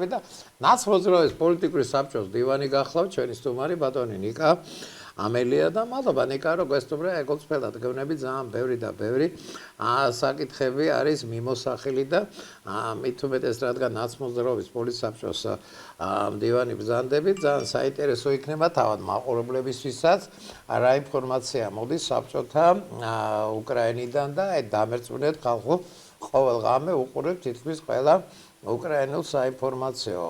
და ნაცმოძრაობის პოლიტიკური საბჭოს დივანი გახლავთ ჩვენი სტუმარი ბატონი ნიკა ამელია და მადლობა ნიკა რომ გვესტუმრა ეკოლწფელად გეუბნები ძალიან ბევრი და ბევრი საკითხები არის მიმოსახილი და მით უმეტეს რადგან ნაცმოძრაობის პოლიტიკურ საბჭოს დივანი ბრძანდებით ძალიან საინტერესო იქნება თავად მაყურებლებისთვისაც რა ინფორმაცია მოდის საბჭოთა უკრაინიდან და დამერწმუნეთ ხალხო ყოველ ღამე უყურებთ თითქმის ყველა უკრაინულ საინფორმაციო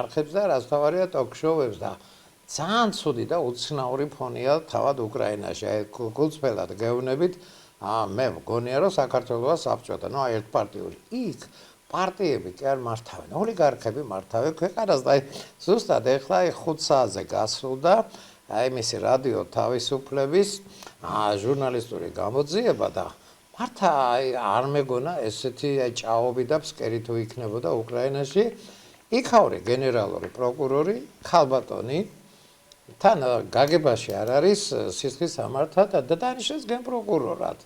არხებს და რაც თავარია ტოქ-შოუებს და ძალიან ცუდი და უცნაური ფონია თავად უკრაინაში. აი გულწრფელად გეუბნებით, მე მგონია რომ საქართველოა საბჭოთა, ნუ აი ერთპარტიული. იქ პარტიები კი არ მართავენ, ოლიგარქები მართავენ ქვეყანას და აი ზუსტად ეხლა აი 5 საათზე გასულდა აი მისი რადიო თავისუფლების ჟურნალისტური გამოძიება და მართა არ მეგონა ესეთი ჭაობი და ფსკერი თუ იქნებოდა უკრაინაში იქაური გენერალური პროკურორი ხალბატონი თან გაგებაში არ არის სისხლის სამართად და დანიშნეს გენპროკურორად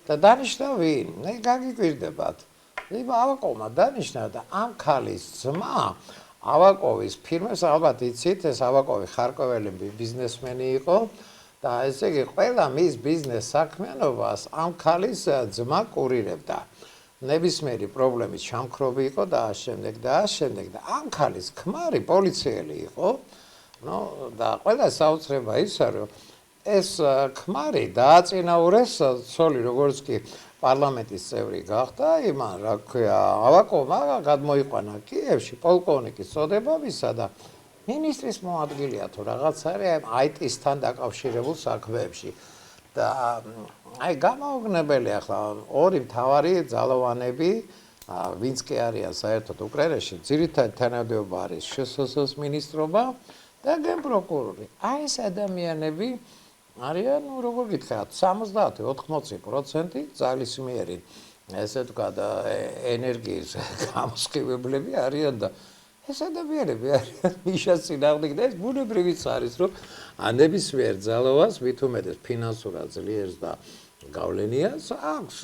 და დანიშნა ვინ? მე გაგიკვირდებათ. ავაკოვმა დანიშნა და ამ ქალის ძმა ავაკოვის ფირმას ალბათ იცით ეს ავაკოვი ხარკოველი ბიზნესმენი იყო და ესე იგი ყველა მის ბიზნეს საქმიანობას ამ ქალის ძმა კურირებდა. ნებისმიერი პრობლემის ჩამქრობი იყო და შემდეგ და ამ ქალის ქმარი პოლიციელი იყო. ნუ და ყველა საოცრება ისა რომ ეს ქმარი დააწინაურეს ცოლი როგორც კი პარლამენტის წევრი გახდა იმან რა ქვია ავაკოვმა გადმოიყვანა კიევში პოლკოვნიკის წოდებებისა და მინისტრის მოადგილეა თუ რაღაც არის IT-სთან დაკავშირებულ საქმეებში და აი გამოუგნებელი ახლა ორი მთავარი ძალოვანები ვინც კი არიან საერთოდ უკრაინაში ძირითადად თანამდებობა არის შსს მინისტრობა და გენპროკურორი. აი ეს ადამიანები არიან როგორ გითხრათ 70-80% ძალისმიერი ესე ვთქვათ ენერგიის გამოსხივებლები არიან და ეს ადამიანები არიან მიშას წინააღმდეგ და ეს ბუნებრივიც არის რომ ნებისმიერ ძალოვანს მით უმეტეს ფინანსურად ძლიერს და გავლენიას აქვს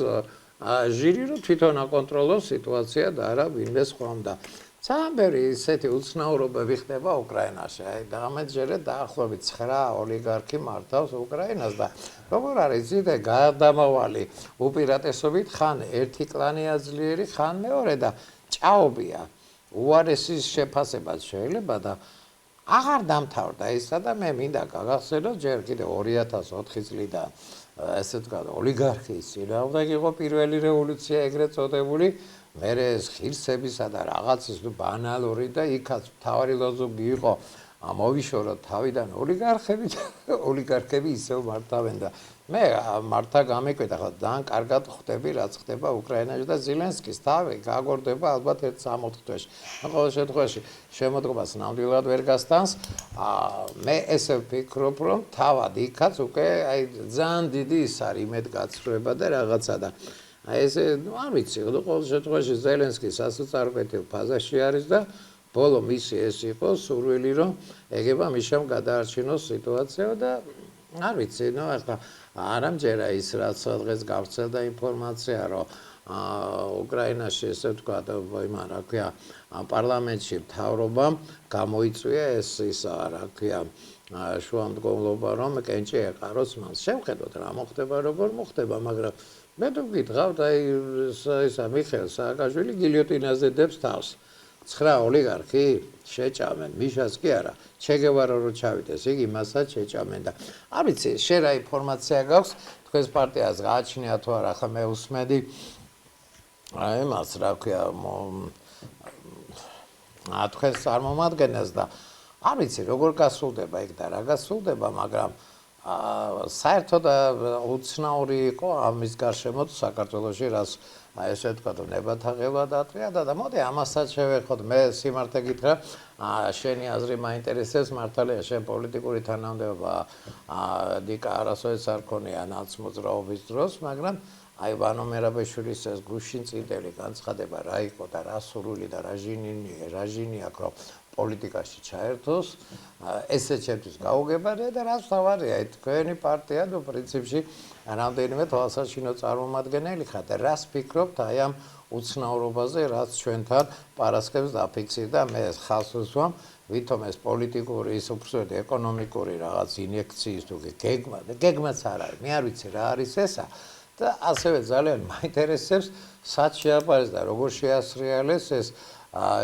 ჟირი რომ თვითონ აკონტროლოს სიტუაცია და არა ვინმე სხვამ და ძალიან ბევრი ისეთი უცნაურობები ხდება უკრაინაში. აი დამეჯერეთ დაახლოებით 9 ოლიგარქი მართავს უკრაინას და როგორ არის იცით გადამავალი უპირატესობით ხან ერთი კლანია ძლიერი ხან მეორე და ჭაობია. უარესის შეფასებაც შეიძლება და აღარ დამთავრდა ისა და მე მინდა გაგახსენოთ ჯერ კიდევ 2004 წლიდან ესე ვთქვათ ოლიგარქიის წინააღმდეგ იყო პირველი რევოლუცია ეგრეთ წოდებული მერე ეს ღირსებისა და რაღაცის ბანალური და იქაც თავარი ლოზუნგი იყო მოვიშოროთ თავიდან ოლიგარქები ისევ მართავენ და მე მართა გამეკვეთა ხა ძალიან კარგად ხვდები რაც ხდება უკრაინაში და ზელენსკის თავი გაგორდება ალბათ ერთ 60 თვეში. ყოველ შემთხვევაში შემოდგომას ნამდვილად ვერ გასტანს. მე ესე ვფიქრობ რომ თავად იქაც უკვე აი ძალიან დიდი ის არის იმედგაცრუება და რაღაცა და აი ესე არ ვიცი ყოველ შემთხვევაში ზელენსკის ასოციაციურ ფაზაში არის და ბოლო მისი ეს იყო სურვილი რომ ეგება მიშამ გადაარჩინოს სიტუაცია და არ ვიცი ნუ ახლა არ ამჯერა ის რაც დღეს გავრცელდა ინფორმაცია რომ უკრაინაში ესე ვთქვათ იმან რა ქვია პარლამენტში მთავრობამ გამოიწვია ეს ის რა ქვია შუამდგომლობა რომ კენჭი ეყაროს მას შევხედოთ რა მოხდება როგორ მოხდება მაგრამ მე თუ გითხავთ აი ისა მიხეილ სააკაშვილი გილიოტინაზე დებს თავს 9 ოლიგარქი შეჭამენ მიშას კი არა ჩეგევარა რო ჩავიდეს იგი მასაც შეჭამენ და არ ვიცი შენ რა ინფორმაცია გაქვს თქვენს პარტიას გააჩნია თუ არა ხა მე უსმედი აი მას რა ქვია თქვენს წარმომადგენელს და არ ვიცი როგორ გასულდება იქ და რა გასულდება მაგრამ საერთოდ უცნაური იყო ამის გარშემო საქართველოში რაც აი ესე ვთქვათ ნებათაღება დაწია და მოდი ამასაც შევეხოთ მე სიმართლე გითხრა შენი აზრი მაინტერესებს მართალია შენ პოლიტიკური თანამდებობა ნიკა არასოდეს არ ქონია ნაცმოძრაობის დროს მაგრამ აი ვანო მერაბაშვილის ეს გუშინ წინდელი განცხადება რა იყო და რა სურვილი და რა ჟინი აქვს რომ პოლიტიკაში ჩაერთოს ესე ჩემთვის გაუგებარია და რაც თავარია თქვენი პარტია ნუ პრინციპში რამდენიმე თვალსაჩინო წარმომადგენელი ხართ რას ფიქრობთ აი ამ უცნაურობაზე, რაც ჩვენთან პარასკევს დაფიქსირდა, მე ეს ხალხს ვსვამ, ვითომ ეს პოლიტიკური, ის უბრალოდ ეკონომიკური რაღაც ინიექციის თუ გეგმაც არ არის, მე არ ვიცი რა არის ესა და ასევე ძალიან მაინტერესებს სად შეაფარეს და როგორ შეასრიალეს ეს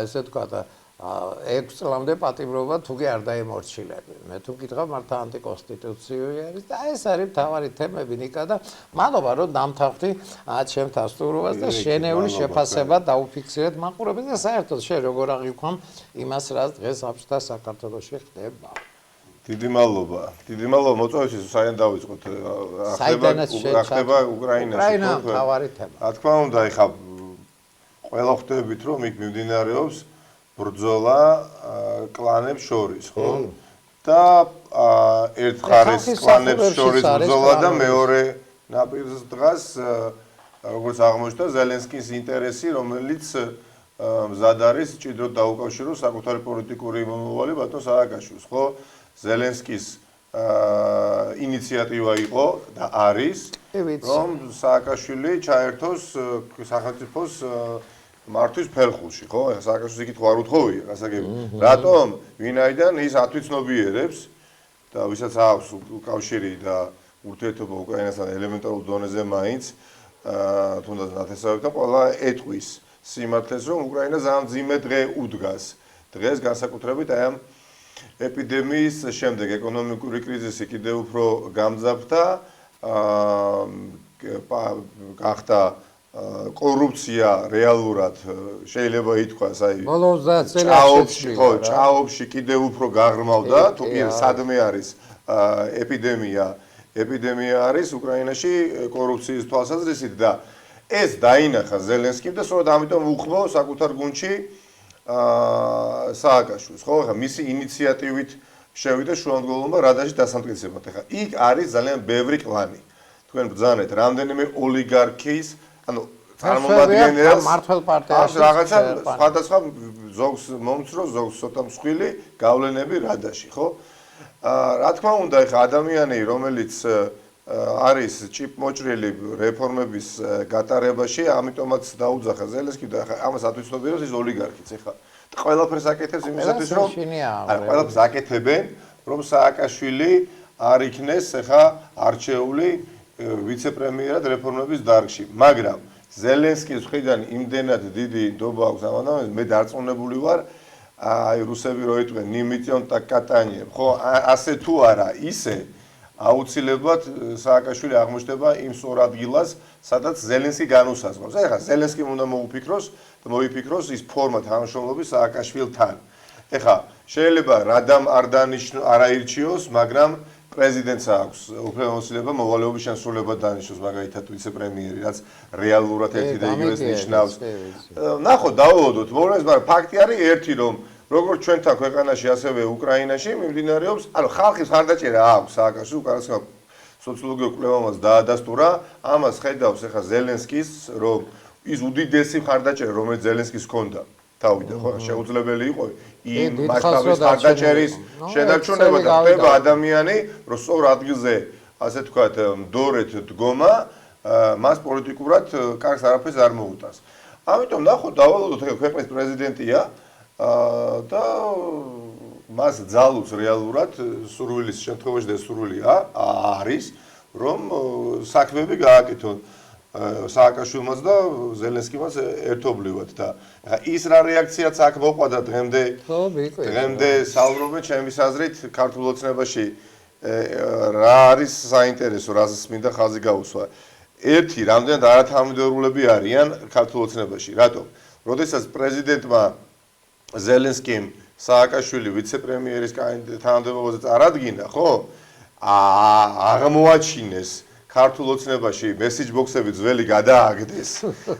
ესე თქვა და 6 წლამდე პატიმრობა თუგი არ დაემორჩილები. მე თუ გითხრა მართლა ანტიკონსტიტუციური არის და ეს არის მთავარი თემები ნიკა და მადლობა რომ დამთავრდი ჩემთან სტუმრობას და შენეული შეფასება დაუფიქსირეთ მაყურებელს და საერთოდ შენ როგორ აღიქვამ იმას რაც დღეს აბშთა საქართველოში ხდება. დიდი მადლობა მოწვევისთვის საიდან დავიწყოთ ხდება უკრაინაში უკრაინა მთავარი თემა. რა თქმა უნდა ეხა ყველა ხვდებით რომ იქ მიმდინარეობს ბრძოლა კლანებს შორის, ხო? და ერთ ხარეს კლანებს შორის ბრძოლა და მეორე ნაპირის დღას როგორც აღმოჩნდა ზელენსკის ინტერესი, რომელიც მზად არის ჭიდროდ დაუკავშიროს საკუთარი პოლიტიკური მომავალი ბატონ სააკაშვილს, ხო? ზელენსკის ინიციატივა იყო და არის, რომ სააკაშვილი ჩაერთოს სახელმწიფოს მართვის ფერხულში, ხო? ეხლა სააკაშვილს იქით ხო არ უთხოვია, გასაგები. რატომ? ვინაიდან ის ათვიცნობიერებს და ვისაც აქვს კავშირი და ურთიერთობა უკრაინასთან ელემენტარულ დონეზე მაინც, თუნდაც ნათესავებთან ყველა ეტყვის სიმართლეს, რომ უკრაინა ძალიან მძიმე დღე უდგას. დღეს განსაკუთრებით აი ამ ეპიდემიის შემდეგ ეკონომიკური კრიზისი კიდევ უფრო გამძაფრდა, გახდა კორუფცია რეალურად შეიძლება ითქვას, აი ჭაობში კიდევ უფრო გაღრმავდა, თუ კი სადმე არის ეპიდემია არის უკრაინაში კორუფციის თვალსაზრისით და ეს დაინახა ზელენსკიმ და სწორედ ამიტომ უხმო საკუთარ გუნდში სააკაშვილს, ხო? ხა მისი ინიციატივით შევიდა შუამდგომლობა რადაში დასამტკიცებად. ხა იქ არის ძალიან ბევრი კლანი. თქვენ ბრძანეთ რამდენიმე ოლიგარქიის, ანუ წარმომადგენელს მართლ პარტიაში რაღაცა სხვადასხვა ზოგს მომცრო, ზოგს ცოტა მსხვილი გავლენები რადაში, ხო? რა თქმა უნდა, ხა ადამიანი, რომელიც არის ჭიპმოჭრილი რეფორმების გატარებაში, ამიტომაც დაუძახა ზელენსკი და ამას ათვისნობიერებს ის ოლიგარქიც, ხა. ყველაფერს აკეთებს იმისათვის, რომ ყველაფერს აკეთებენ, რომ სააკაშვილი არ იქნეს ხა არჩეული ვიცე-პრემიერად რეფორმების დარგში, მაგრამ ზელენსკის მხრიდან იმდენად დიდი ნდობა აქვს ამან, მე დარწმუნებული ვარ, აი რუსები რო იტყვენ ნიმიტიონ და კატანიე, ხო, ასე თუ არა, ისე აუცილებლად სააკაშვილი აღმოჩნდება იმ სწორ ადგილას, სადაც ზელენსკი განუსაზღვრავს. ეხლა ზელენსკიმ უნდა მოიფიქროს ის ფორმა თანამშრომლობის სააკაშვილთან. ეხლა შეიძლება რადამ არ აირჩიოს, მაგრამ პრეზიდენტს აქვს უფლებამოსილება მოვალეობის შემსრულებლად დანიშნოს მაგალითად ვიცე-პრემიერი, რაც რეალურად ერთი და იგივეს ნიშნავს. ნახოთ, დავუვადოთ, მაგრამ ფაქტი არის ერთი, რომ როგორც ჩვენთან ქვეყანაში, ასევე უკრაინაში მიმდინარეობს, ანუ ხალხის ხარდაჭერა აქვს სააკაშვილს, უკანასკნელ სოციოლოგიურ კვლევამაც დაადასტურა, ამას ხედავს ახლა ზელენსკის, რომ ის უდიდესი ხარდაჭერა, რომელიც ზელენსკის ჰქონდა თავიდან, ხო, შეუძლებელი იყო იმ მასშტაბის ხარდაჭერის შენარჩუნება და ხდება ადამიანი, რომ სწორ ადგილზე, ასე თქვათ, მდორედ დგომა, მას პოლიტიკურად კარგს არაფერს არ მოუტანს. ამიტომ ნახოთ, დავალოდოთ, ქვეყნის პრეზიდენტია და მას ძალუს რეალურად სურვილის შემთხვევაში და სურვილი არის, რომ საქმეები გააკეთონ სააკაშვილმაც და ზელენსკიმაც ერთობლივად და ის რა რეაქციაც აქ მოყვა და დღემდე საუბრობენ ჩემის აზრით ქართულ ოცნებაში რა არის საინტერესო, რას მინდა ხაზი გაუსვა. ერთი, რამდენად არათანმიმდევრულები არიან ქართულ ოცნებაში. რატომ? როდესაც პრეზიდენტმა ზელენსკიმ სააკაშვილი ვიცე-პრემიერის თანამდებობაზე წარადგინა, ხო? აღმოაჩინეს ქართულ ოცნებაში მესიჯ ბოქსები ძველი გადააგდეს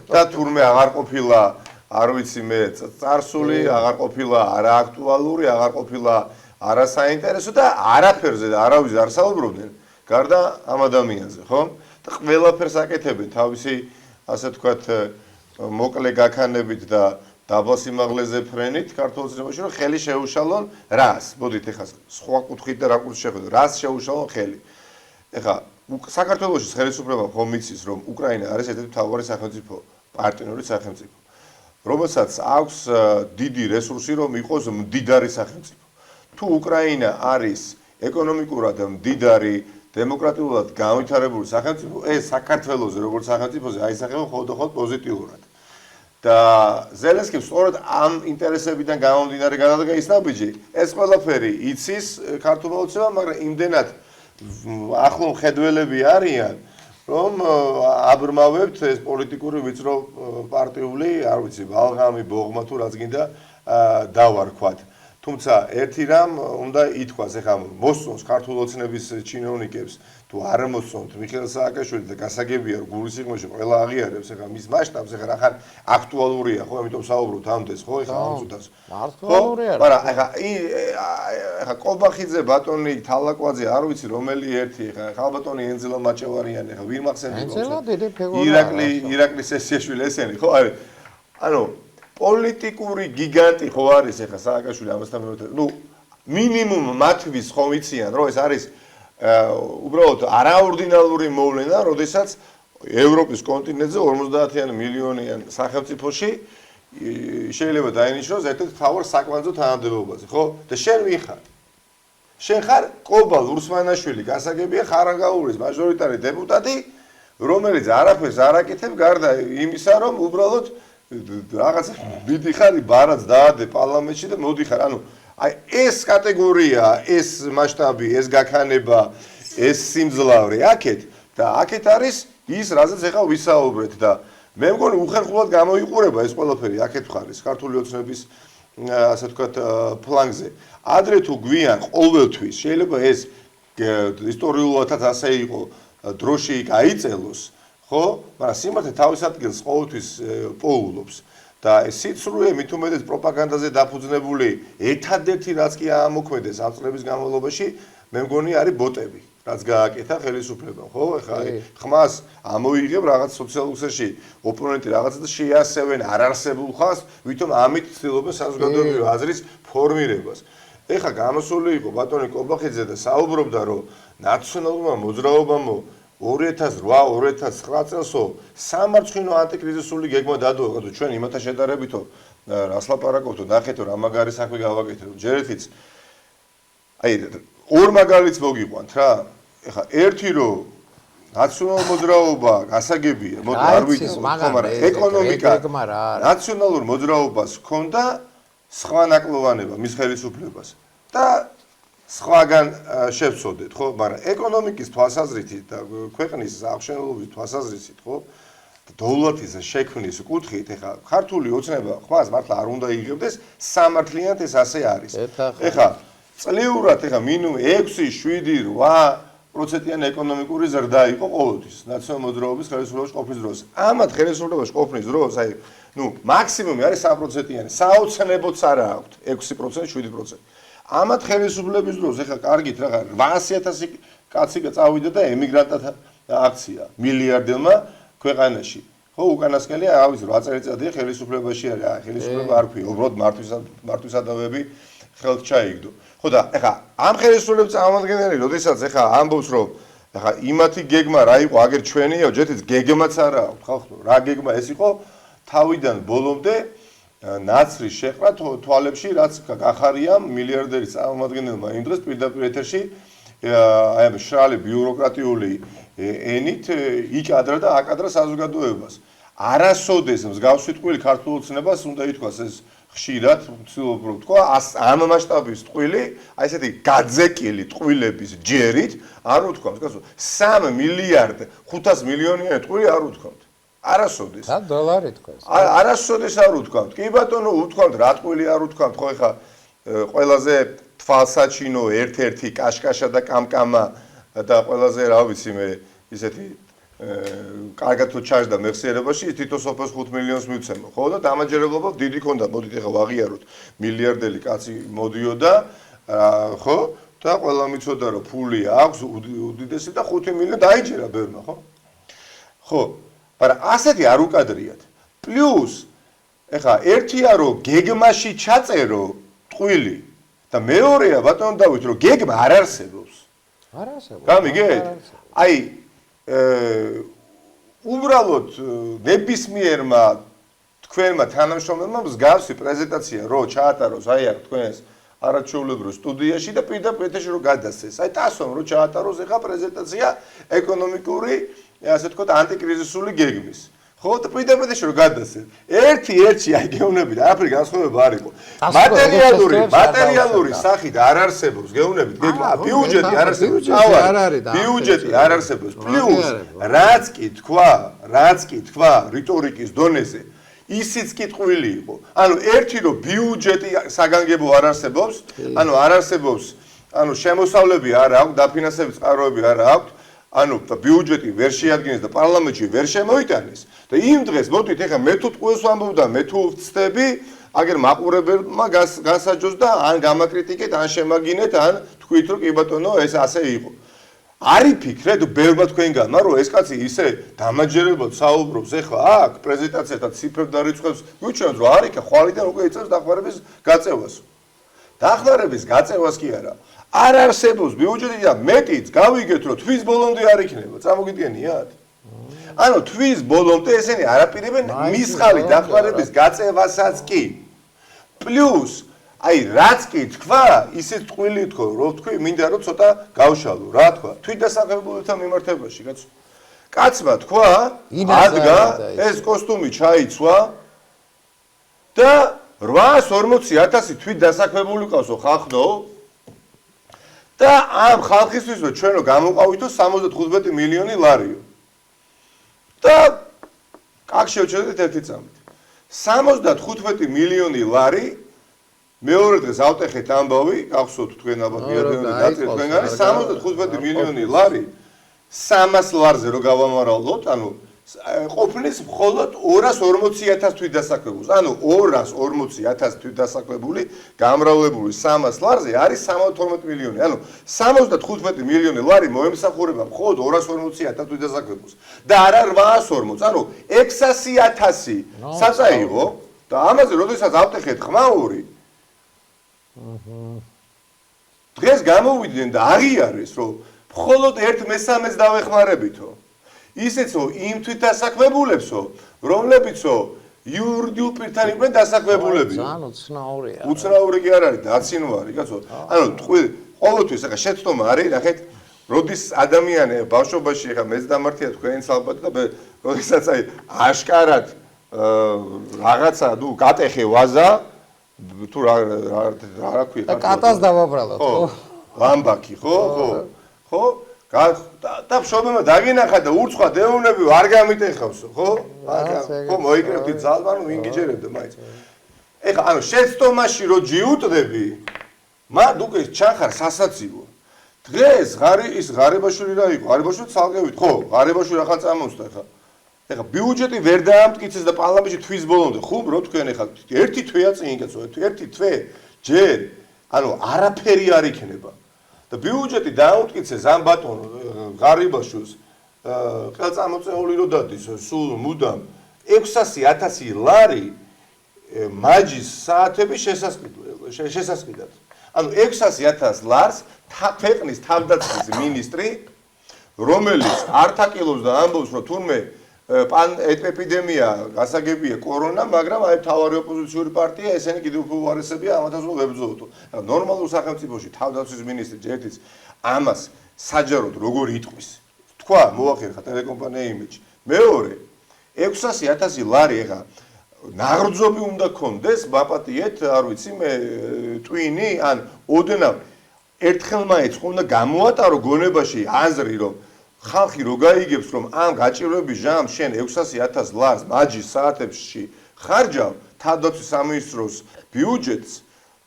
და თურმე აღარ ყოფილა, არ ვიცი მე, წარსული, აღარ ყოფილა არააქტუალური, აღარ ყოფილა არასაინტერესო და არაფერზე და არავის არ საუბრობდნენ გარდა ამ ადამიანზე, ხო? და ყველაფერს აკეთებენ თავისი, ასე თქვათ, მოკლე გაქანებით და დაბალ სიმაღლეზე ფრენით ქართულ ოცნებაში, რომ ხელი შეუშალონ რას? მოდით ეხლა სხვა კუთხით და რაკურსს შეხედოთ, რას შეუშალონ ხელი? ეხლა საქართველოში ხელისუფლება ხომ იცის, რომ უკრაინა არის ერთ-ერთი მთავარი სახელმწიფო პარტნიორი სახელმწიფო, რომელსაც აქვს დიდი რესურსი, რომ იყოს მდიდარი სახელმწიფო. თუ უკრაინა არის ეკონომიკურად მდიდარი, დემოკრატიულად განვითარებული სახელმწიფო, ეს საქართველოს როგორც სახელმწიფოზე აისახება მხოლოდ პოზიტიურად. და ზელენსკიმ სწორედ ამ ინტერესებიდან გამომდინარე გადადგა ის ნაბიჯი, ეს ყველაფერი იცის ქართულმა ოცნებამ, მაგრამ იმდენად ახლო მხედველები არიან, რომ აბრმავებთ ეს პოლიტიკური ვიწრო პარტიული, არ ვიცი, ბალღამი, ბოღმა თუ რაც გინდა დავარქვათ. თუმცა ერთი რამ უნდა ითქვას, ეხლა მოსწონს ქართულ ოცნების ჩინოვნიკებს თუ არ მოსწონთ მიხეილ სააკაშვილი და გასაგებია რომ გულისიღმოში ყველა აღიარებს ეხლა მის მასშტაბს, ეხლა რახან აქტუალურია, ხო, ამიტომ საუბრობთ ამდენს, ხო, ეხლა ამ წუთას. აქტუალურია. მაგრამ ეხლა კობახიძე, ბატონი თალაკვაძე, არ ვიცი რომელი ერთი, ეხლა ხალბატონი ენძელა მაჭევარიანი, ეხლა ვინ მახსენდება? ენძელა დიდი ფიგურაა. ირაკლი სესიაშვილი ესენი, ხო, არის. ანუ პოლიტიკური გიგანტი ხო არის ეხლა სააკაშვილი ამასთან მეუღლე. ნუ მინიმუმ მათთვის ხომ იციან, რომ ეს არის უბრალოდ არაორდინალური მოვლენა, როდესაც ევროპის კონტინენტზე 50 მილიონიან სახელმწიფოში შეიძლება დაინიშნოს ერთ-ერთ მთავარ საკვანძო თანამდებობაზე, ხო? და შენ ვინ ხარ? შენ ხარ კობალ ურსმანაშვილი, გასაგებია ხარანგაულის მაჟორიტარი დეპუტატი, რომელიც არაფერს არ აკეთებ გარდა იმისა, რომ უბრალოდ რაღაც მიდიხარ ბარაც დაადე პარლამენტში და მოდიხარ. ანუ აი ეს კატეგორია, ეს მასშტაბი, ეს გაქანება, ეს სიმძლავრე აქეთ და აქეთ არის ის, რაზეც ახლა ვისაუბრეთ და მე მგონი უხერხულად გამოიყურება ეს ყველაფერი აქეთ მხარის ქართული ოცნების ასე ვთქვათ ფლანგზე. ადრე თუ გვიან ყოველთვის შეიძლება ეს ისტორიულადაც ასე იყო, დროში გაიწელოს, ხო? მაგრამ სიმართლე თავის ადგილს ყოველთვის პოულობს. და ეს სიცრუე მით უმეტეს პროპაგანდაზე დაფუძნებული ერთადერთი რაც კი აამოქმედეს ამ წლების განმავლობაში, მე მგონი არის ბოტები, რაც გააკეთა ხელისუფლებამ, ხო? ეხლა ხმას ამოიღებ რაღაც სოციალურ ქსელში, ოპონენტი რაღაცა და შეასევენ არარსებულ ხმას, ვითომ ამით ცდილობენ საზოგადოებრივი აზრის ფორმირებას. ეხლა გამოსული იყო ბატონი კობახიძე და საუბრობდა, რომ ნაციონალურმა მოძრაობამ 2008-2009 წელსო სამარცხინო ანტიკრიზისული გეგმა დადო, ჩვენ იმათა შედარებითო რას ლაპარაკობთ, ნახეთო რა მაგარი საქმე გავაკეთეთ. ჯერეთიც აი ორ მაგალითს მოგიყვანთ რა. ეხლა ერთი რომ ნაციონალურ მოძრაობა გასაგებია, მოდი არ ვიცი, მაგრამ ეკონომიკა ნაციონალურ მოძრაობას ჰქონდა სხვა ნაკლოვანება მის ხელისუფლებას და სხვაგან შევწოდეთ, ხო? მაგრამ ეკონომიკის თვალსაზრისით და ქვეყნის აღშენილობის თვალსაზრისით, ხო? დოვლათის შექმნის კუთხით, ეხლა ქართული ოცნება ხმას მართლა არ უნდა იღებდეს, სამართლიანად ეს ასე არის. ეხლა წლიურად ეხლა მინიმუმ 6-7-8% ეკონომიკური ზრდა იყო ყოველთვის ნაციონალურ მოძრაობის ხელისუფლებაში ყოფნის დროს. ამათ ხელისუფლებაში ყოფნის დროს, აი, ნუ მაქსიმუმი არის 3%-იანი, საოცნებოც არა აქვთ 6%, 7%. ამათ ხელისუფლების დროს ეხლა კარგით რა 800,000 კაცი წავიდა და ემიგრანტთა აქცია მილიარდელმა ქვეყანაში. ხო, უკანასკნელი რა ვიცი 8 წელიწადია ხელისუფლებაში არის. აი, ხელისუფლება არ ქვია, უბრალოდ მართვისადავები ხელთ ჩაიგდო. ხო და ეხლა ამ ხელისუფლების წარმომადგენელი, როდესაც ეხლა ამბობს, რომ ეხლა იმათი გეგმა რა იყო, აგერ ჩვენია, ჯერთიც გეგმაც არა აქვს, ხალხო, რა გეგმა ეს იყო თავიდან ბოლომდე ნაცრის შეყრა თვალებში, რაც გახარია მილიარდერის წარმომადგენელმა იმ დღეს პირდაპირ ეთერში აი ამ შრალი ბიუროკრატიული ენით იკადრა და აკადრა საზოგადოებას. არასოდეს მსგავსი ტყვილი ქართულ ოცნებას უნდა ითქვას ეს ხშირად ვცდილობ რომ თქვა ამ მასშტაბის ტყვილი, აი ესეთი გაძეკილი ტყვილების ჯერით არ უთქვამთ, გასულ 3 მილიარდ 500 მილიონიანი ტყვილი არ უთქვამთ. არასოდეს. და დოლარი თქვას. არასოდეს არ უთქვამთ. კი ბატონო, უთქვამთ, რა ტყვილი არ უთქვამთ, ხო ეხა ყველაზე თვალსაჩინო ერთ-ერთი კაშკაშა და კამკამა და ყველაზე რა ვიცი მე ისეთი კარგად თუ ჩაჟდა მეხსიერებაში თითო სოფელს 5 მილიონს მივცემო, ხო და დამაჯერებლობა დიდი ქონდა, მოდით ეხა ვაღიაროთ, მილიარდელი კაცი მოდიოდა, ხო? და ყველა მიცოდა რომ ფული აქვს უდიდესი და 5 მილიონი დაიჯერა ბევრმა, ხო? ხო, მაგრამ ასეთი არ უკადრიათ. პლუს ეხა ერთია რომ გეგმაში ჩაწერო ტყვილი და მეორეა ბატონო დავით რომ გეგმა არ არსებობს. არ არსებობს. გამიგეთ? აი უბრალოდ ნებისმიერმა თქვენმა თანამშრომლებმა მსგავსი პრეზენტაცია რო ჩაატაროს აი აქ თქვენს არაჩვეულებრივ სტუდიაში და პირდაპირ ეთერში რო გადასცეს. აი ტასომ რო ჩაატაროს ეხა პრეზენტაცია ეკონომიკური, ასე ვთქვათ, ანტიკრიზისული გეგმის. ხო, და პირდაპირ ეთერში რო გადასცეს. ერთი აი გეუბნებით, არაფერი განსხვავება არ იყო. მატერიალური სახით არ არსებობს, გეუბნებით, გეგმა, ბიუჯეტი არ არსებობს. ბიუჯეტი არ არსებობს. პლუს რაც კი თქვა რიტორიკის დონეზე ისიც კითხვილი იყო. ანუ ერთი რომ ბიუჯეტი საგანგებო არ არსებობს, არ არსებობს, შემოსავლები არ აქვს, დაფინანსების წყაროები არ აქვს, ბიუჯეტი ვერ შეადგენს და პარლამენტში ვერ შემოიტანეს. და იმ დღეს მოდით ეხლა მე თუ ტყუილს ვამბობ და მე თუ ვცდები, აგერ მაყურებელმა განსაჯოს და ან გამაკრიტიკეთ, ან შემაგინეთ, ან თქვით რომ კი ბატონო ეს ასე იყო. არი ფიქრეთ ბევრმა თქვენგანმა რომ ეს კაცი ისე დამაჯერებლად საუბრობს ეხლა აქ პრეზენტაციასთან ციფრებს და რიცხვებს გვიჩვენებს რომ არიქა ხვალიდან უკვე იწევს დახმარების გაწევას. დახმარების გაწევას კი არა. არ არსებობს ბიუჯეტი და მეტიც გავიგეთ რომ თვის ბოლომდე არ იქნება. წარმოგიდგენიათ? თვის ბოლომდე ესენი არაპირებენ მისყალი დახმარების გაწევასაც კი. პლუს აი რაც კი თქვა, ისიც ტყუილი თქო, რომ თქვი მინდა რომ ცოტა გავშალო, რა თქვა? თვითდასახმებულებთან მიმართებაში, კაცო. კაცმა თქვა, ადგა ეს კოსტუმი ჩაიცვა და 840,000 თვითდასაქმებული ყავსო ხალხო და ამ ხალხისთვის რომ ჩვენ რომ გამოვყავითო 75 მილიონი ლარიო. და კაკ შევჩერდით ერთი წამით. 75 მილიონი ლარი მეორე დღეს ავტეხეთ ამბავი, გახსოვთ თქვენ ალბათ მიადგენ დაწერეთ თქვენგანი 75 მილიონი ლარი 300 ლარზე რო გავამარალოთ, ყოფნის მხოლოდ 240,000 თვითდასაქმებულს. 240,000 თვითდასაქმებული გამრავლებული 300 ლარზე არის 72 მილიონი. 75 მილიონი ლარი მოემსახურება მხოლოდ 240,000 თვითდასაქმებულს. და არა 840, 600,000 საწაიღო და ამაზე როდესაც ავტეხეთ ხმაური დღეს გამოვიდნენ და აღიარეს რომ მხოლოდ 1/3-ს დავეხმარებითო. ისეცო იმ თვითდასაქმებულებსო, რომლებიცო იურიდიულ პირთან იყვნენ დასაქმებულები. ძალიან უცნაურია. უცნაური კი არ არის, დაცინვარი, კაცო. ყოველთვის ახლა შეცდომა არის, ნახეთ, როდის ადამიანი ბავშვობაში ახლა მეც დამართია თქვენს ალბათ და როდესაც აი აშკარად რაღაცა, გატეხე ვაზა თუ რა ქვია? და კატას დავაბრალოთ, ხო? ლამბაკი, ხო? და მშობელმა დაგინახა და ურცხვად ეუბნები არ გამიტეხავსო, ხო? ხო, მოიკრებდი ძალბან, ვინგიჯერებდა მაინც. ეხლა, შეცდომაში რო ჯიუტდები, მანდ უკვე ჩახარ სასაცილო. დღეს ღარიბაშვილი რა იყო? ღარიბაშვილი ცალკევით, ხო? ღარიბაშვილი ახლა წამოსდა ეხლა. ეხლა ბიუჯეტი ვერ დაამტკიცეს და პარლამენტში თვის ბოლომდე ხუმრო თქვენ ეხლა ერთი თვეა წინ კაცო, ერთი თვე ჯერ არაფერი არ იქნება. და ბიუჯეტი დაამტკიცეს ამ ბატონო ღარიბაშვილს ხელწამოწეული რო დადის სულ მუდამ 600,000 ლარი მაჯის საათების შესასყიდად. 600,000 ლარს ქვეყნის თავდაცვის მინისტრი რომელიც ართაკილობს და ამბობს რომ თურმე ეპიდემია გასაგებია კორონა, მაგრამ აი თავარი ოპოზიციური პარტია ესენი კიდევ უფრო უარესებია, ამათაც რომ ვებრძოლოთ. ნორმალურ სახელმწიფოში თავდაცვის მინისტრი ჯერთიც ამას საჯაროდ როგორ იტყვის. თქვა, მოახერხა ტელეკომპანია იმიჯი. მეორე 600,000 ლარი ეხა ნაღრძობი უნდა კონდეს, ბაპატიეთ, არ ვიცი მე ტვინი, ან ოდნავ ერთხელმაინც უნდა გამოატარო გონებაში აზრი რომ ხალხი რო გაიგებს რომ ამ გაჭირვების ჟამს შენ 600,000 ლარს მაჯის საათებში ხარჯავ თავდაცვის სამინისტროს ბიუჯეტს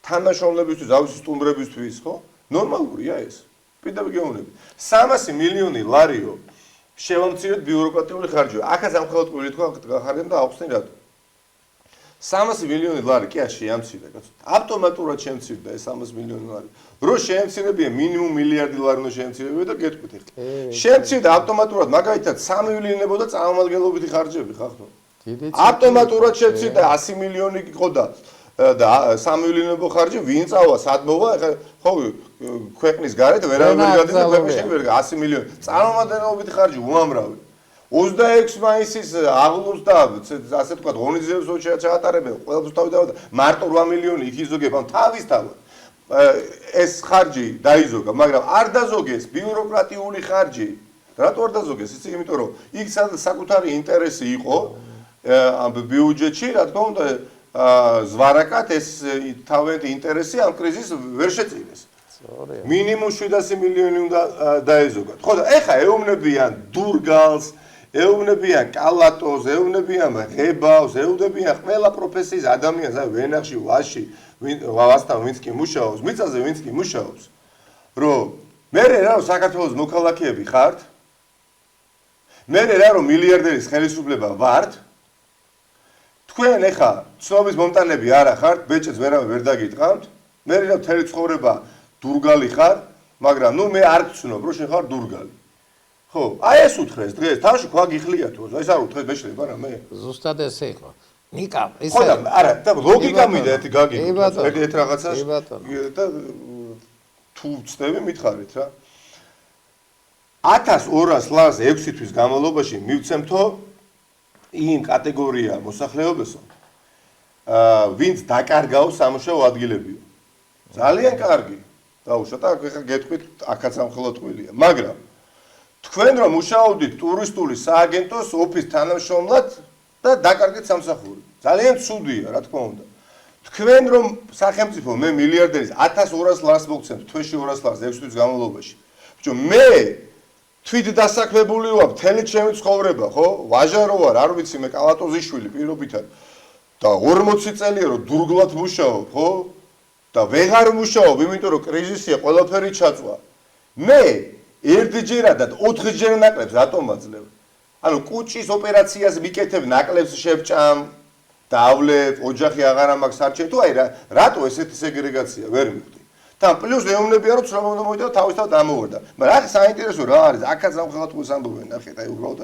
თანაშრომლებისთვის, ავსის სტუმრებისთვის, ხო? ნორმალურია ეს. პირდაპირ გეუბნები. 300 მილიონი ლარიო შევამცირეთ ბიუროკრატიული ხარჯები. ახაც ამ ხელთ ყვილი თქვა ხარჯები და აუხსნი რატო? 300 მილიონი ლარი კი არ შეამცირდა, კაცო. ავტომატურად შეამცირდა ეს 300 მილიონი ლარი. რო შეამცირებია მინიმუმ მილიარდი ლარი უნდა შეამცირებია და გეტყვით ახლა. შეამცირდა ავტომატურად, მაგალითად 3 მილიონებოდა წარმომადგენლობითი ხარჯები, ხახო. ავტომატურად შეამცირდა 100 მილიონი იყო და 3 მილიონებო ხარჯი ვინ წავა, სად მოვა, ახლა ხო ქვეყნის გარეთ ვერავინ გადის და ქვეყნის შეგ ვერ 100 მილიონი. წარმომადგენლობითი ხარჯი უამრავი. 26 მაისის აღლუს და ასე თქვა ღონისძიებებს ჩაატარებენ ყველაფერს თავი მარტო 8 მილიონი იქ იზოგება თავისთავად ეს ხარჯი დაიზოგა მაგრამ არ დაზოგეს ბიუროკრატიული ხარჯი რატო არ დაზოგეს იცი იმიტომ რომ იქ საკუთარი ინტერესი იყო ამ ბიუჯეტში რა თქმა უნდა ზვარაკად ეს თავიანთი ინტერესი ამ კრიზისს ვერ შეწირეს მინიმუმ 700 მილიონი უნდა დაეზოგათ ხო და ეხა ეუბნებიან დურგალს ეუბნებიან კალატოს ეუბნებიან ღებავს ეუბნებიან ყველა პროფესიის ადამიანს აი ვენახში ვაში ვასთან ვინც კი მუშაობს მიწაზე ვინც კი მუშაობს რომ მე რა რომ საქართველოს მოქალაქეები ხართ მე რა რომ მილიარდერის ხელისუფლება ვართ თქვენ ეხა ცნობის მომტანები არა ხართ ბეჭედს ვერავე ვერ დაგიტყამთ მე რა მთელი ცხოვრება დურგალი ხარ მაგრამ ნუ მე არ გცნობ რომ შენ ხარ დურგალი ხო აი ეს უთხრეს დღეს თავში ქვა გიხლია თუ ეს არ უთხრეს მეშლება რა მე ზუსტად ესე იყო ნიკა ეს ხო და არა და ლოგიკა მინდა ერთი გაგიგოთ ერთ რაღაცას და თუ ვწდები მითხარით რა 1200 ლარს 6 თვის განმავლობაში მივცემთო იმ კატეგორია მოსახლეობასო ვინც დაკარგავს სამუშაო ადგილებიო ძალიან კარგი დაუშვათ ახლა გეტყვით აქაც ამხელო ტყუილია მაგრამ თქვენ რომ მუშაობდით ტურისტული სააგენტოს ოფის თანამშრომლად და დაკარგეთ სამსახური ძალიან ცუდია რა თქმა უნდა თქვენ რომ სახელმწიფო მე მილიარდერის 1200 ლარს მოგცემთ თვეში 200 ლარს 6 თვის განმავლობაში ბიჭო მე თვით დასაქმებული ვარ მთელი ჩემი ცხოვრება ხო ვაჟარო ვარ არ ვიცი მე კალატოზიშვილი პირობითად და 40 წელია რომ დურგლად მუშაობ ხო და ვეღარ მუშაობ იმიტომ რომ კრიზისია ყველაფერი ჩაწვა მე ერთჯერადად 4ჯერ ნაკლებს რატომ აძლევ ანუ კუჭის ოპერაციას მიკეთებ ნაკლებს შევჭამ დავლებ ოჯახი აღარ მაქვს არჩენ თუ აი რატო ესეთი სეგრეგაცია ვერ მივხვდი და პლუს ეუბნებიან რომ ცნობოდა მოიდა თავისთავად ამოვარდა მაგრამ ახლა საინტერესო რა არის აქაც ამხელად ყურს ამბობენ ნახეთ აი უბრალოდ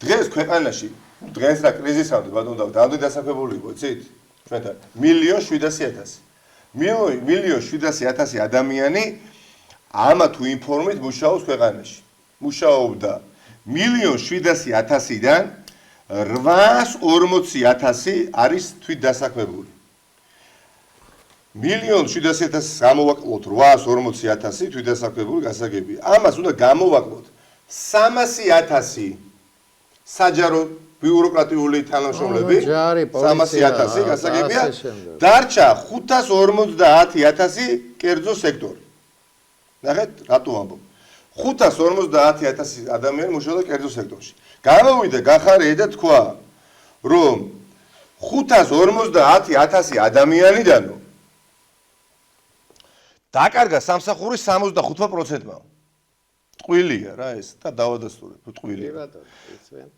დღეს ქვეყანაში დღეს რა კრიზისამდე ბატონო დამდე დასაქმებული იყო იცით ჩვენთან 1.700.000 ადამიანი ამა თუ ინფორმით მუშაობს ქვეყანაში მუშაობდა 1.700.000-დან 840.000 არის თვით დასაქმებული 1.700.000 გამოვაკლოთ 840.000 თვით დასაქმებული გასაგებია ამას უნდა გამოვაკლოთ 300.000 საჯარო ბიუროკრატიული თანამშრომლები 300.000 გასაგებია დარჩა 550.000 კერძო სექტორი ნახეთ რატო ამბობ 550.000 ადამიანი მუშაობდა კერძო სექტორში გამოვიდა გახარია და თქვა რომ 550.000 ადამიანიდანო დაკარგა სამსახური 65%-მა ტყუილია რა ეს და დავადასტურებ ტყუილია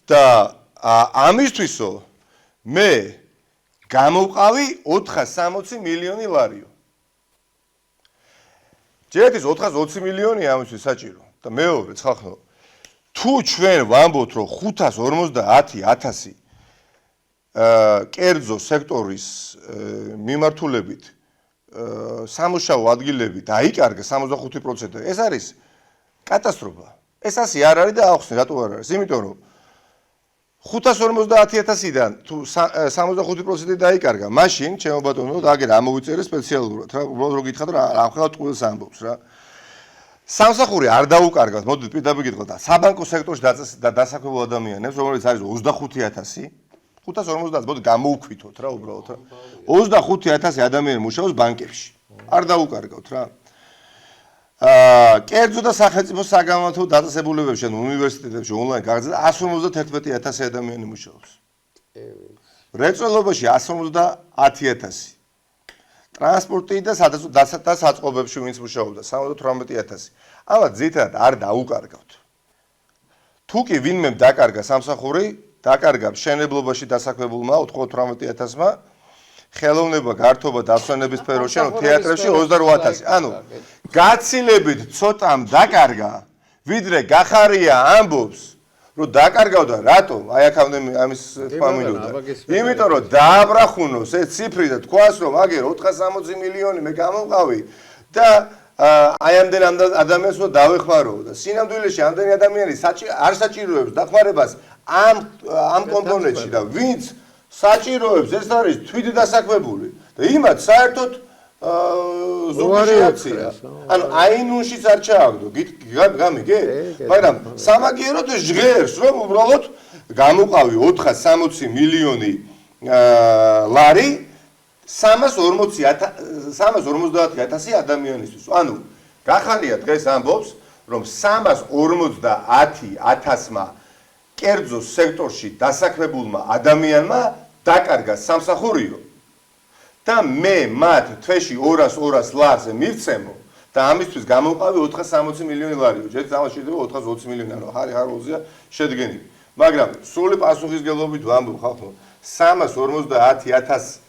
და ამისთვისო მე გამოვყავი 460 მილიონი ლარიო ჯერეთის 420 მილიონი ამისთვის საჭირო და მეორე ხახნო თუ ჩვენ ვამბობთ რომ 550.000 კერძო სექტორის მიმართულებით სამუშაო ადგილები დაიკარგა 65% ეს არის კატასტროფა ეს ასე არ არის და ახსნე რატო არ არის იმიტომ რომ 550.000-დან თუ 65% დაიკარგა მაშინ ჩემო ბატონო და აგერ ამოვიწერე სპეციალურად რა უბრალოდ რო გითხრათ რა ამხელად ყვილს ამბობს რა სამსახური არ დაუკარგავთ მოდით პირდაპირ გითხრათ და საბანკო სექტორში დასაქმებულ ადამიანებს რომელიც არის 25.000 550 მოდი გამოუქვითოთ რა უბრალოდ რა 25.000 ადამიანი მუშაობს ბანკებში არ დაუკარგავთ რა კერძო და სახელმწიფო საგამართლო დაწესებულებებში ან უნივერსიტეტებში ონლაინ გაგზავნა 151.000 ადამიანი მუშაობს რეწველობაში 150.000 ტრანსპორტი და საწყობებში ვინც მუშაობდა 78.000 ამათ ძირითადად არ დაუკარგავთ თუ კი ვინმე დაკარგა სამსახური დაკარგა მშენებლობაში დასაქმებულმა 98.000-მა ხელოვნება გართობა დასვენების სფეროში ანუ თეატრებში 28.000 ანუ გაცილებით ცოტამ დაკარგა ვიდრე გახარია ამბობს რომ დაკარგავდა რატომ აი აქამდე ამის თქვა მინდოდა იმიტომ რომ დააბრახუნოს ეს ციფრი და თქვას რომ აგერ 460 მილიონი მე გამოვყავი და აი ამდენ ადამიანს რომ დავეხმარო და სინამდვილეში ამდენი ადამიანი არ საჭიროებს დახმარებას ამ კომპონენტში და ვინც საჭიროებს ეს არის თვით დასაქმებული და იმათ საერთოდ ზოგი შეაქცია. ანუ აინუნშიც არ ჩააგდო. გამიგე? მაგრამ სამაგიეროდ ჟღერს რომ უბრალოდ გამოყავი 460 მილიონი ლარი 350,000 ადამიანისთვის. ანუ გახარია დღეს ამბობს რომ 350,000-მა კერძო სექტორში დასაქმებულმა ადამიანმა დაკარგა სამსახურიო და მე მათ თვეში 200 ლარზე მივცემო და ამისთვის გამოვყავი 460 მილიონი ლარიო. ჯერ დამაშიდება 420 მილიონი, ანუ ხაროზია შედგენილი. მაგრამ სრული პასუხისგებლობით ვამბობ ხალხო, 350,000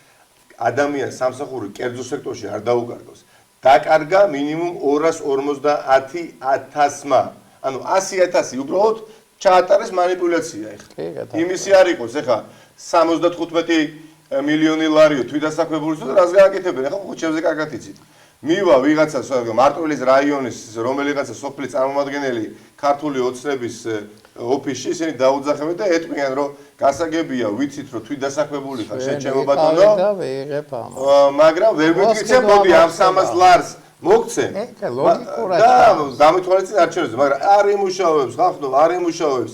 ადამიანს სამსახური კერძო სექტორში არ დაუკარგავს. დაკარგა მინიმუმ 250,000-მა. ანუ 100,000 უბრალოდ ჩაატარეს манипуляცია ეხლა. იმისი არ იყოს ეხლა 75 მილიონი ლარიო თვითდასაქმებულის და რას გააკეთებენ? ეხლა ხუჩებზე კარგად იცით. მივა ვიღაცა მარტვილის რაიონის რომელიღაცა სოფლის წარმომადგენელი ქართული ოცნების ოფისში ისინი დაუძახებენ და ეტყვიან რომ გასაგებია ვიცით რომ თვითდასაქმებული ხარ შენ ჩემო ბატონო მაგრამ ვერ გვიქცე მოდი ამ 300 ლარს მოგცე და დამითვალეთ არჩევნებზე მაგრამ არ იმუშავებს ხახნო არ იმუშავებს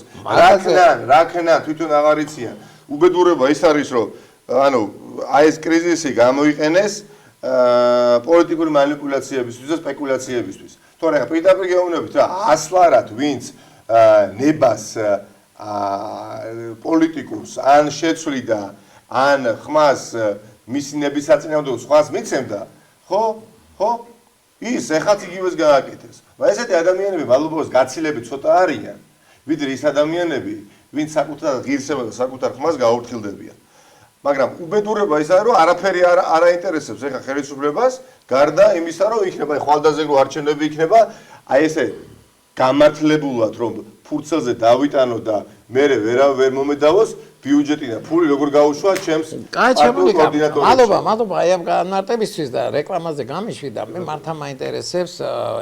რა ქნა თვითონ აღარ იციან უბედურება ის არის რომ ანუ აი ეს კრიზისი გამოიყენეს პოლიტიკური манипуляციებისთვის და სპეკულაციებისთვის. თორე პირდაპირ გეუბნებით რა 100 ლარად ვინც ნებას პოლიტიკურს ან შეცვლიდა ან ხმას მისი ნების საწინააღმდეგო სხვას მიცემდა ხო ის ეხაც იგივეს გააკეთეს. მაგრამ ესეთი ადამიანები მადლობას გაცილებით ცოტა არიან ვიდრე ის ადამიანები ვინც საკუთარ ღირსებას და საკუთარ ხმას გაურთხილდებიან. მაგრამ უბედურება ის არის რომ არაფერი არ აინტერესებს ეხა ხელისუფლებას გარდა იმისა რომ იქნება ხვალდაზეგრო არჩევნები იქნება აი ესე გამართლებულად რომ ფურცელზე დავიტანო და მე ვერ მომედავოს ბიუჯეტი და ფული როგორ გაუშვა ჩემს კოორდინატორებს. მადლობა აი ამ განმარტებისთვის და რეკლამაზე გამიშვიდა მე მართა მაინტერესებს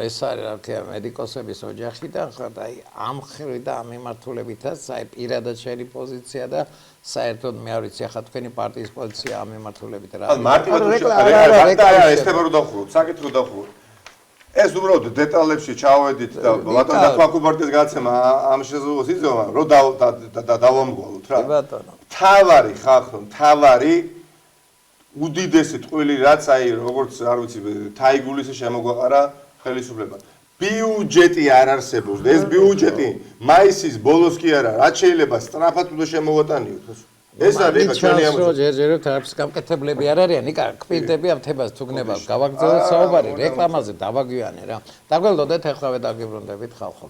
ეს არის რა თქმა უნდა მედიკოსების ოჯახი და აი ამ ხრით და ამ მიმართულებითაც აი პირადად შენი პოზიცია და საერთოდ მე არ ვიცი ახლა თქვენი პარტიის პოზიცია ამ მიმართულებით რა არის. მარტივად ეს თემა რო დავხუროთ, საკითხი დავხუროთ. ეს უბრალოდ დეტალებში ჩავედით და ბატონ დაქვაკუბარდეს გაცემა ამ შესაძლებლობას იძლევა რომ დავამგვალოთ რა. ბატონო. თავარი ხალხო, თავარი უდიდესი ტყვილი რაც აი როგორც არ ვიცი თაიგულის შემოგვაყარა ხელისუფლება. ბიუჯეტი არ არსებობს და ეს ბიუჯეტი მაისის ბოლოს კი არა, რაც შეიძლება სწრაფად უნდა შემოვატანიოთ. ეს არის ჩვენი ამბავი. ჯერჯერობით არაფრის გამკეთებლები არ არიან, იკა კვირდები ამ თებას თუ გნებავ გავაგრძელოთ საუბარი რეკლამაზე დავაგვიანე რა. დაგველოდეთ ახლავე დაგიბრუნდებით ხალხო.